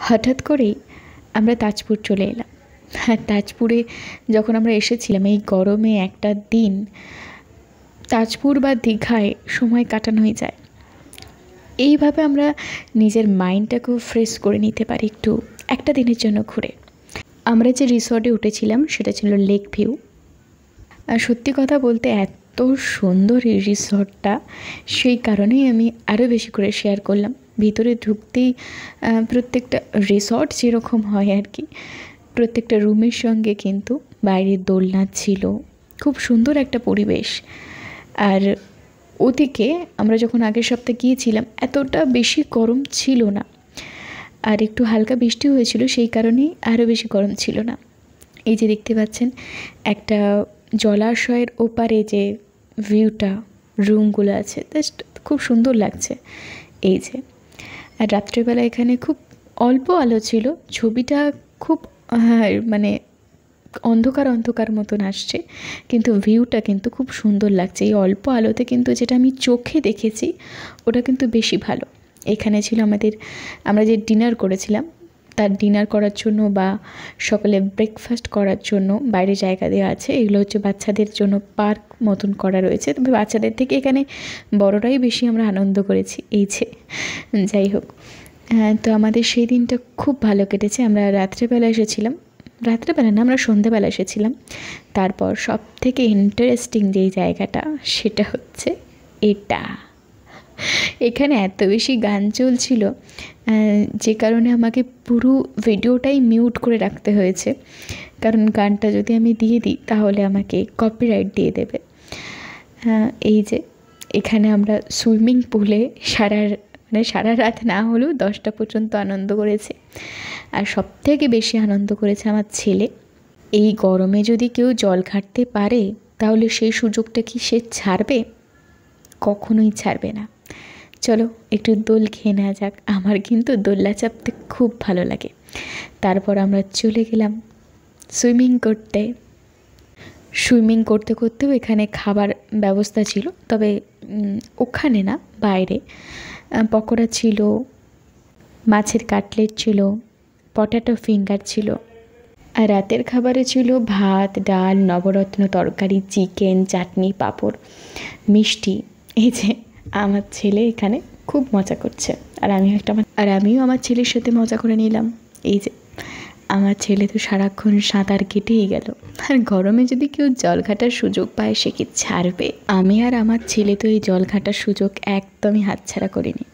হঠাৎ করেই আমরা তাজপুর চলে এলাম। আর তাজপুরে যখন আমরা এসেছিলাম এই গরমে একটা দিন তাজপুর বা দীঘায় সময় কাটানোই যায়। এইভাবে আমরা নিজের মাইন্ডটাকেও ফ্রেশ করে নিতে পারি একটু একটা দিনের জন্য ঘুরে। আমরা যে রিসর্টে উঠেছিলাম সেটা ছিল লেক ভিউ। আর সত্যি কথা বলতে এত সুন্দর এই রিসর্টটা, সেই কারণেই আমি আরও বেশি করে শেয়ার করলাম। ভিতরে ঢুকতেই প্রত্যেকটা রিসর্ট যেরকম হয় আর কি, প্রত্যেকটা রুমের সঙ্গে কিন্তু বাইরের দোলনা ছিল, খুব সুন্দর একটা পরিবেশ। আর ওদিকে আমরা যখন আগের সপ্তাহে গিয়েছিলাম এতটা বেশি গরম ছিল না, আর একটু হালকা বৃষ্টি হয়েছিল, সেই কারণেই আরও বেশি গরম ছিল না। এই যে দেখতে পাচ্ছেন একটা জলাশয়ের ওপারে যে ভিউটা, রুমগুলো আছে, জাস্ট খুব সুন্দর লাগছে। এই যে আর রাত্রেবেলা এখানে খুব অল্প আলো ছিল, ছবিটা খুব মানে অন্ধকার অন্ধকার মতন আসছে, কিন্তু ভিউটা কিন্তু খুব সুন্দর লাগছে। এই অল্প আলোতে কিন্তু যেটা আমি চোখে দেখেছি ওটা কিন্তু বেশি ভালো। এখানে ছিল আমরা যে ডিনার করেছিলাম তার ডিনার করার জন্য বা সকালে ব্রেকফাস্ট করার জন্য বাইরে জায়গা দেওয়া আছে। এগুলো হচ্ছে বাচ্চাদের জন্য পার্ক মতন করা রয়েছে, তবে বাচ্চাদের থেকে এখানে বড়রাই বেশি আমরা আনন্দ করেছি। এই যে যাই হোক, তো আমাদের সেই দিনটা খুব ভালো কেটেছে। আমরা রাত্রেবেলা এসেছিলাম, রাত্রেবেলা না, আমরা সন্ধ্যাবেলা এসেছিলাম। তারপর সব থেকে ইন্টারেস্টিং যেই জায়গাটা সেটা হচ্ছে এটা। এখানে এত বেশি গান চলছিল যে কারণে আমাকে পুরো ভিডিওটাই মিউট করে রাখতে হয়েছে, কারণ গানটা যদি আমি দিয়ে দিই তাহলে আমাকে কপিরাইট দিয়ে দেবে। এই যে এখানে আমরা সুইমিং পুলে সারা রাত না হলেও 10টা পর্যন্ত আনন্দ করেছে। আর সবথেকে বেশি আনন্দ করেছে আমার ছেলে। এই গরমে যদি কেউ জল ঘাঁটতে পারে তাহলে সেই সুযোগটা কি সে ছাড়বে? কখনোই ছাড়বে না। চলো একটু দোল খেয়ে নেওয়া যাক। আমার কিন্তু দোলনা চাপতে খুব ভালো লাগে। তারপর আমরা চলে গেলাম সুইমিং করতে। সুইমিং করতে করতেও এখানে খাবার ব্যবস্থা ছিল, তবে ওখানে না, বাইরে পকোড়া ছিল, মাছের কাটলেট ছিল, পটেটো ফিঙ্গার ছিল। আর রাতের খাবারে ছিল ভাত, ডাল, নবরত্ন তরকারি, চিকেন, চাটনি, পাঁপড়, মিষ্টি। এই যে আমার ছেলে এখানে খুব মজা করছে, আর আমিও আমার ছেলের সাথে মজা করে নিলাম। এই যে আমার ছেলে তো সারাক্ষণ সাঁতার কেটেই গেল। আর গরমে যদি কেউ জল ঘাটার সুযোগ পায় সে কি ছাড়বে? আমি আর আমার ছেলে তো এই জল ঘাটার সুযোগ একদমই হাতছাড়া করিনি।